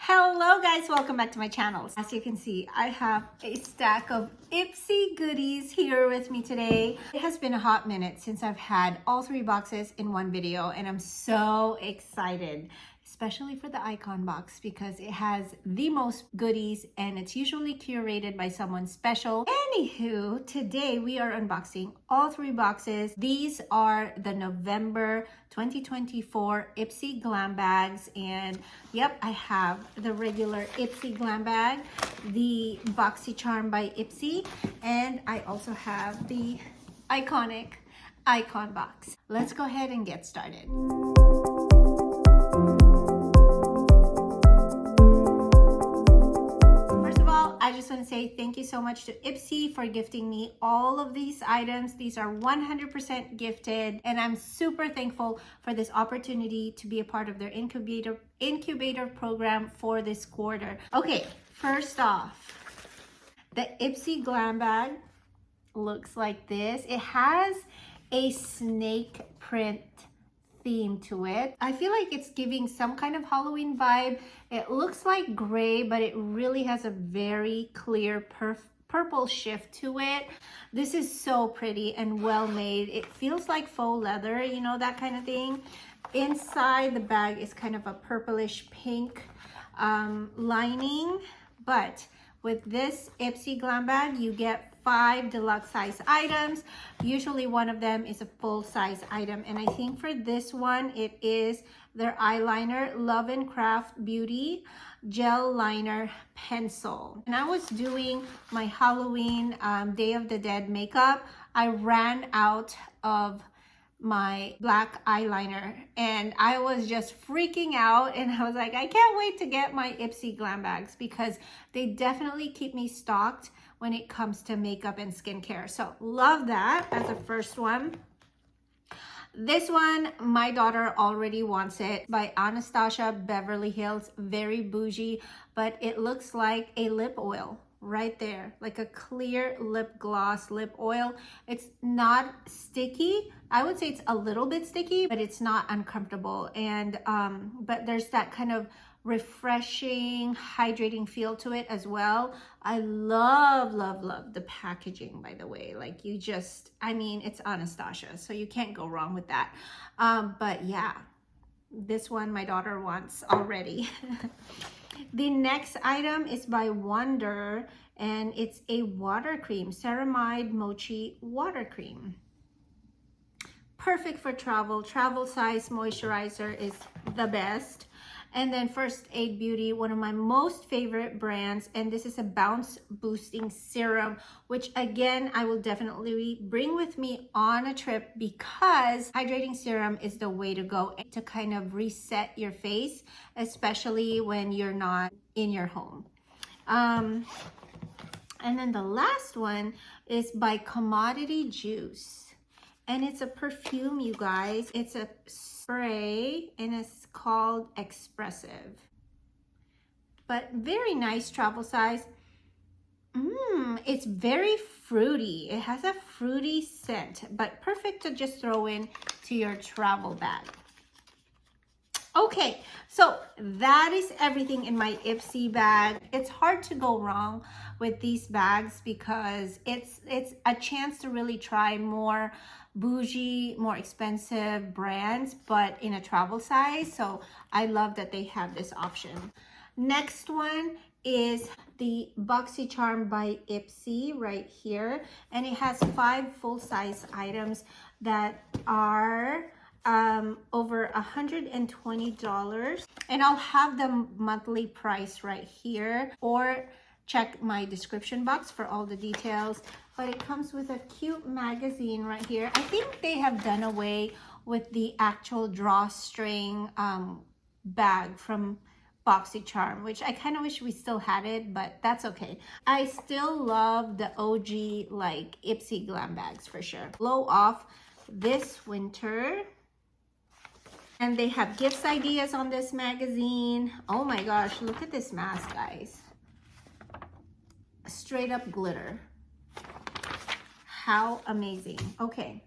Hello guys, welcome back to my channel. As you can see, I have a stack of Ipsy goodies here with me today. It has been a hot minute since I've had all three boxes in one video, and I'm so excited, especially for the icon box because it has the most goodies and it's usually curated by someone special. Anywho, today we are unboxing all three boxes. These are the November 2024 Ipsyglambag, and yep, I have the regular Ipsyglambag, the Boxy Charm by Ipsy, and I also have the iconic icon box. Let's go ahead and get started. I just want to say thank you so much to Ipsy for gifting me all of these items. These are 100% gifted, and I'm super thankful for this opportunity to be a part of their incubator program for this quarter. Okay, first off, the Ipsyglambag looks like this. It has a snake print theme to it. I feel like it's giving some kind of Halloween vibe. It looks like gray, but it really has a very clear purple shift to it. This is so pretty and well made. It feels like faux leather, you know, that kind of thing. Inside the bag is kind of a purplish pink lining, but with this Ipsyglambag, you get 5 deluxe size items. Usually one of them is a full size item. And I think for this one, it is their eyeliner, Love and Craft Beauty Gel Liner Pencil. And I was doing my Halloween Day of the Dead makeup. I ran out of my black eyeliner and I was just freaking out, and I was like, I can't wait to get my Ipsyglambags because they definitely keep me stocked when it comes to makeup and skincare. So love that as a first one. This one, my daughter already wants it, by Anastasia Beverly Hills. Very bougie, but it looks like a lip oil right there, like a clear lip gloss lip oil. It's not sticky. I would say it's a little bit sticky, but it's not uncomfortable. And but there's that kind of refreshing, hydrating feel to it as well. I love the packaging, by the way. Like, you just, I mean, it's Anastasia, so you can't go wrong with that. But yeah, this one my daughter wants already. The next item is by Wonder, and it's a water cream, Ceramide Mochi water cream. Perfect for travel. Travel size moisturizer is the best. And then First Aid Beauty, one of my most favorite brands, and this is a bounce boosting serum, which again, I will definitely bring with me on a trip because hydrating serum is the way to go to kind of reset your face, especially when you're not in your home. And then the last one is by Commodity Juice, and it's a perfume, you guys. It's a spray and it's called Expressive, but very nice travel size. It's very fruity. It has a fruity scent, but perfect to just throw in to your travel bag. Okay, so that is everything in my Ipsy bag. It's hard to go wrong with these bags because it's a chance to really try more bougie, more expensive brands, but in a travel size. So I love that they have this option. Next one is the Boxy Charm by Ipsy right here, and it has 5 full-size items that are over $120, and I'll have the monthly price right here, or check my description box for all the details. But it comes with a cute magazine right here. I think they have done away with the actual drawstring bag from Boxy Charm, which I kind of wish we still had it, but that's okay. I still love the OG like Ipsyglambags for sure. Blow off this winter. And they have gifts ideas on this magazine. Oh my gosh, look at this mask, guys. Straight up glitter. How amazing. Okay,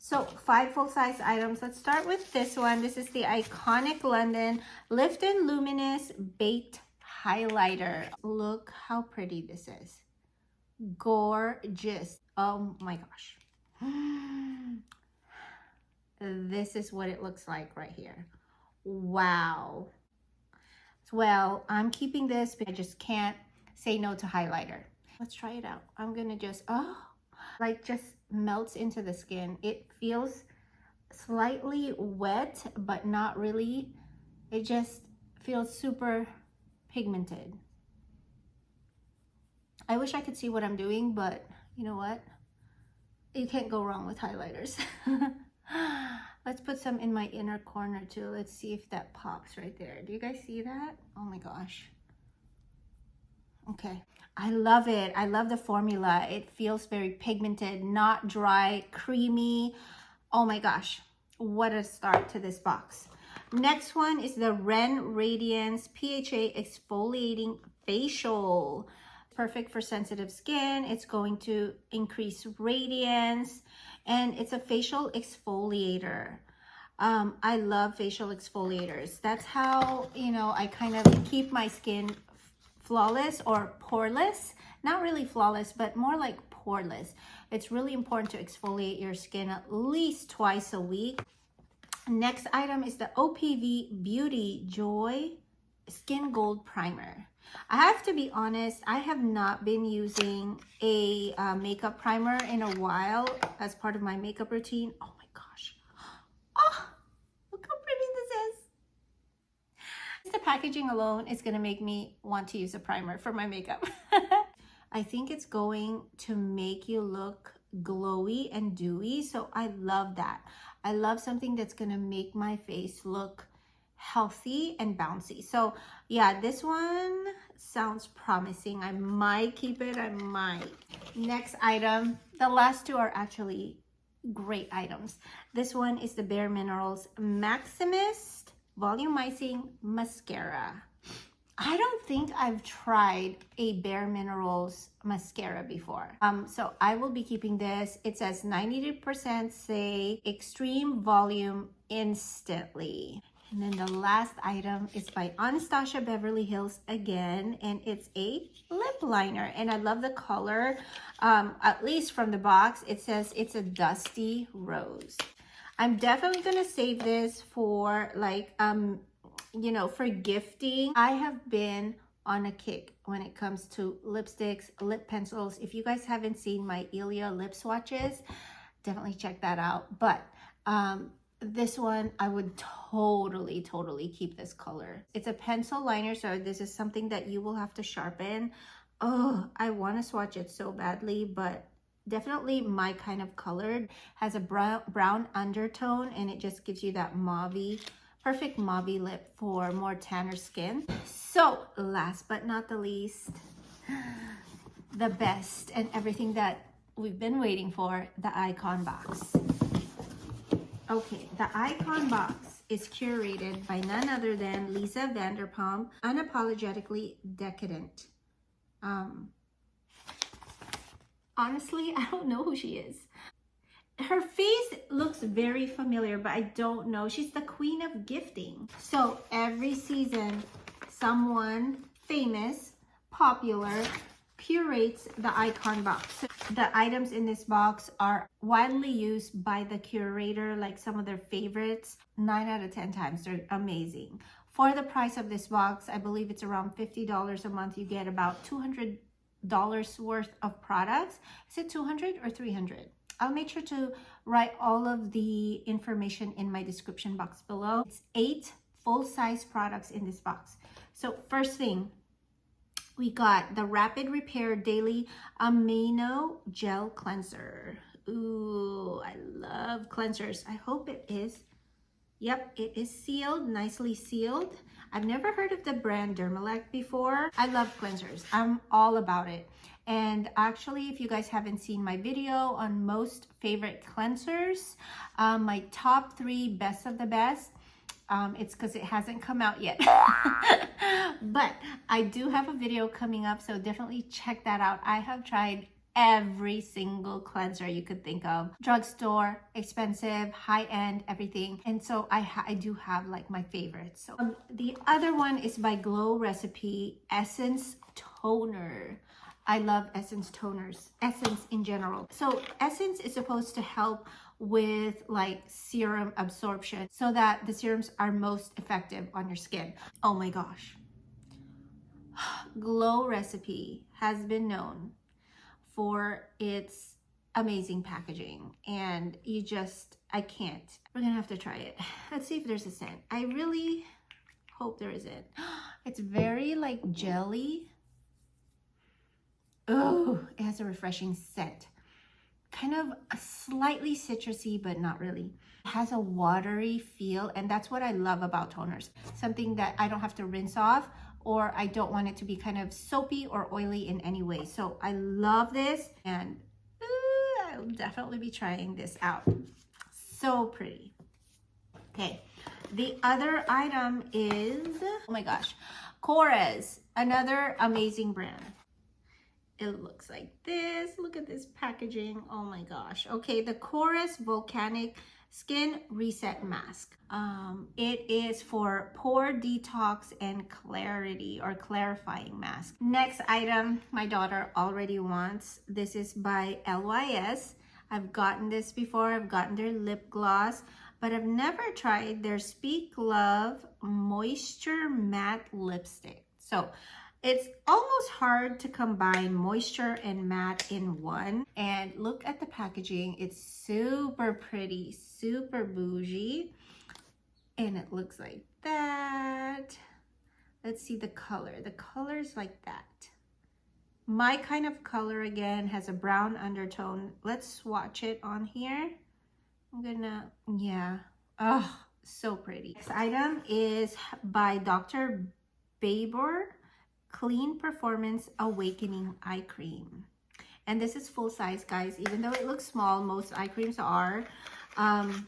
So 5 full-size items. Let's start with this one. This is the Iconic London Lift and Luminous Baked Highlighter. Look how pretty this is. Gorgeous. Oh my gosh. This is what it looks like right here. Wow. Well, I'm keeping this because I just can't say no to highlighter. Let's try it out. I'm gonna just, like just melts into the skin. It feels slightly wet, but not really. It just feels super pigmented. I wish I could see what I'm doing, but you know what? You can't go wrong with highlighters. Let's put some in my inner corner too. Let's see if that pops right there. Do you guys see that? Oh my gosh. Okay, I love it. I love the formula. It feels very pigmented, not dry, creamy. Oh my gosh, what a start to this box. Next one is the Ren Radiance PHA Exfoliating Facial. Perfect for sensitive skin. It's going to increase radiance, and it's a facial exfoliator. I love facial exfoliators. That's how, you know, I kind of keep my skin flawless or poreless. Not really flawless, but more like poreless. It's really important to exfoliate your skin at least twice a week. Next item is the OPV Beauty Joy Skin Gold Primer. I have to be honest, I have not been using a makeup primer in a while as part of my makeup routine. Oh my gosh. Oh, look how pretty this is. The packaging alone is going to make me want to use a primer for my makeup. I think it's going to make you look glowy and dewy. So I love that. I love something that's going to make my face look healthy and bouncy. So yeah, this one sounds promising. I might keep it. I might. Next item. The last two are actually great items. This one is the Bare Minerals Maximist Volumizing Mascara. I don't think I've tried a Bare Minerals mascara before. So I will be keeping this. It says 92% say extreme volume instantly. And then the last item is by Anastasia Beverly Hills again, and it's a lip liner. And I love the color, at least from the box. It says it's a dusty rose. I'm definitely gonna save this for like, you know, for gifting. I have been on a kick when it comes to lipsticks, lip pencils. If you guys haven't seen my Ilia lip swatches, definitely check that out. But this one, I would totally keep this color. It's a pencil liner, so this is something that you will have to sharpen. Oh, I want to swatch it so badly, but definitely my kind of color. Has a brown undertone, and it just gives you that mauvey, perfect mauvey lip for more tanner skin. So last but not the least, the best and everything that we've been waiting for, the Icon Box. Okay, the Icon Box is curated by none other than Lisa Vanderpump, Unapologetically Decadent. Honestly, I don't know who she is. Her face looks very familiar, but I don't know. She's the queen of gifting. So every season, someone famous, popular, curates the Icon Box. So the items in this box are widely used by the curator, like some of their favorites. 9 out of 10 times, they're amazing. For the price of this box, I believe it's around $50 a month. You get about $200 worth of products. Is it 200 or 300? I'll make sure to write all of the information in my description box below. It's 8 full-size products in this box. So first thing, we got the Rapid Repair Daily Amino Gel Cleanser. Ooh, I love cleansers. I hope it is. Yep, it is sealed, nicely sealed. I've never heard of the brand Dermalect before. I love cleansers. I'm all about it. And actually, if you guys haven't seen my video on most favorite cleansers, my top 3 best of the best, it's because it hasn't come out yet. But I do have a video coming up, so definitely check that out. I have tried every single cleanser you could think of. Drugstore, expensive, high-end, everything. And so I do have like my favorites. So the other one is by Glow Recipe Essence Toner. I love Essence toners, Essence in general. So Essence is supposed to help with like serum absorption so that the serums are most effective on your skin. Oh my gosh. Glow Recipe has been known for its amazing packaging, and I can't. We're gonna have to try it. Let's see if there's a scent. I really hope there isn't. It's very like jelly. Oh, it has a refreshing scent. Kind of a slightly citrusy, but not really. It has a watery feel, and that's what I love about toners. Something that I don't have to rinse off, or I don't want it to be kind of soapy or oily in any way. So I love this, and I'll definitely be trying this out. So pretty. Okay, the other item is, oh my gosh, Korres, another amazing brand. It looks like this. Look at this packaging. Oh my gosh. Okay, the Korres Volcanic Skin Reset Mask. It is for pore detox and clarity, or clarifying mask. Next item my daughter already wants. This is by LYS. I've gotten this before. I've gotten their lip gloss, but I've never tried their Speak Love Moisture Matte Lipstick. So it's almost hard to combine moisture and matte in one. And look at the packaging. It's super pretty, super bougie. And it looks like that. Let's see the color. The color's like that. My kind of color, again, has a brown undertone. Let's swatch it on here. I'm gonna, yeah. Oh, so pretty. Next item is by Dr. Babor Clean Performance Awakening Eye Cream. And this is full size, guys. Even though it looks small, most eye creams are.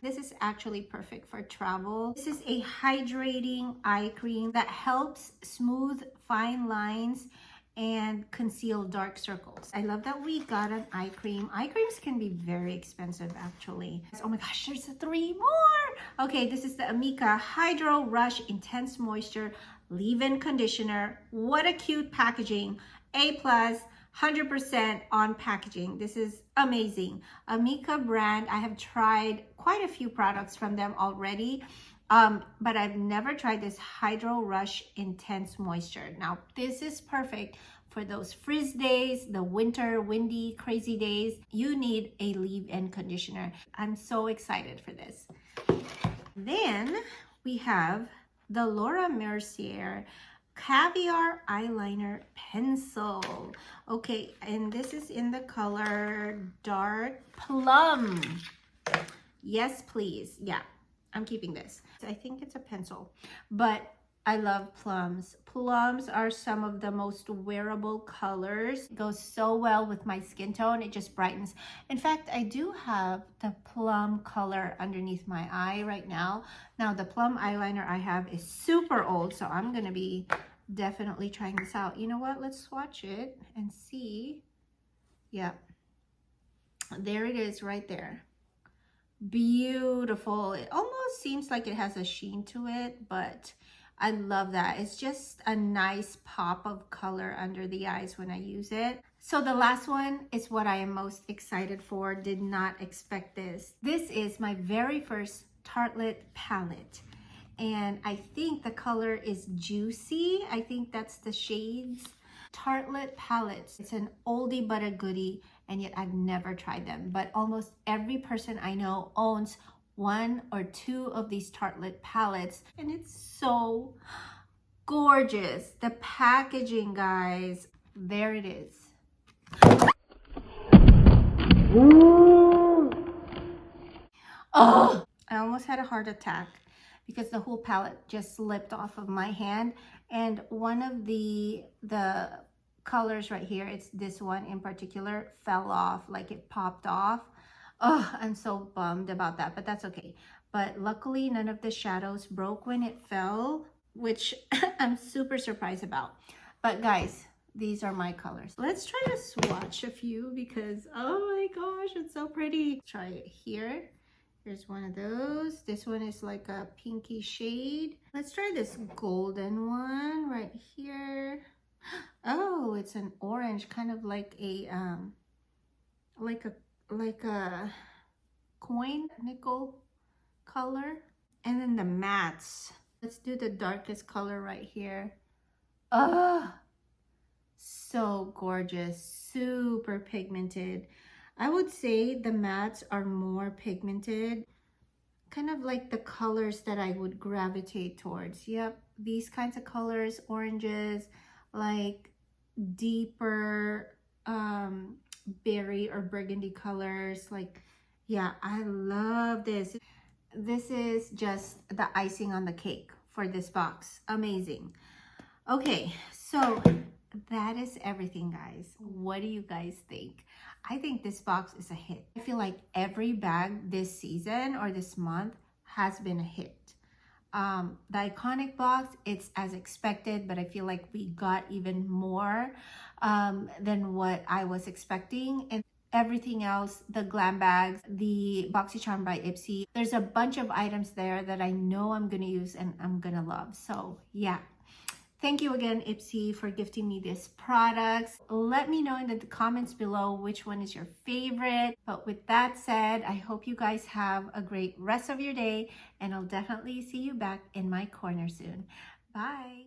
This is actually perfect for travel. This is a hydrating eye cream that helps smooth fine lines and conceal dark circles. I love that we got an eye cream. Eye creams can be very expensive, actually. Oh my gosh, there's 3 more. Okay, this is the Amika Hydro Rush Intense Moisture Leave-In Conditioner. What a cute packaging. A+, 100% on packaging. This is amazing. Amika brand, I have tried quite a few products from them already, but I've never tried this Hydro Rush Intense Moisture. Now, this is perfect for those frizz days, the winter, windy, crazy days. You need a leave-in conditioner. I'm so excited for this. Then we have the Laura Mercier Caviar Eyeliner Pencil. Okay, and this is in the color Dark Plum. Yes, please. Yeah, I'm keeping this. I think it's a pencil, but I love plums. Plums are some of the most wearable colors. It goes so well with my skin tone. It just brightens. In fact, I do have the plum color underneath my eye right now. Now, the plum eyeliner I have is super old, so I'm gonna be definitely trying this out. You know what? Let's swatch it and see. Yeah, there it is right there. Beautiful. It almost seems like it has a sheen to it, but I love that. It's just a nice pop of color under the eyes when I use it. So the last one is what I am most excited for. Did not expect this. This is my very first Tartlet palette. And I think the color is Juicy. I think that's the shades. Tartlet palettes. It's an oldie but a goodie, and yet I've never tried them. But almost every person I know owns 1 or 2 of these Tartlet palettes, and it's so gorgeous. The packaging, guys, there it is. Oh, I almost had a heart attack because the whole palette just slipped off of my hand, and one of the colors right here, it's this one in particular, fell off, like it popped off. Oh, I'm so bummed about that, but that's okay. But luckily, none of the shadows broke when it fell, which I'm super surprised about. But guys, These are my colors. Let's try to swatch a few because, oh my gosh, it's so pretty. Try it here. Here's one of those. This one is like a pinky shade. Let's try this golden one right here. Oh, it's an orange, kind of like a coin, nickel color. And then the mattes. Let's do the darkest color right here. Oh, so gorgeous, super pigmented. I would say the mattes are more pigmented, kind of like the colors that I would gravitate towards. Yep, these kinds of colors, oranges, like deeper berry or burgundy colors. Like, yeah, I love this. This is just the icing on the cake for this box. Amazing. Okay, so that is everything, guys. What do you guys think? I think this box is a hit. I feel like every bag this season or this month has been a hit. The iconic box, it's as expected, but I feel like we got even more than what I was expecting. And everything else, the glam bags, the Boxy Charm by Ipsy, there's a bunch of items there that I know I'm gonna use and I'm gonna love. So yeah. Thank you again, Ipsy, for gifting me these products. Let me know in the comments below which one is your favorite. But with that said, I hope you guys have a great rest of your day, and I'll definitely see you back in my corner soon. Bye.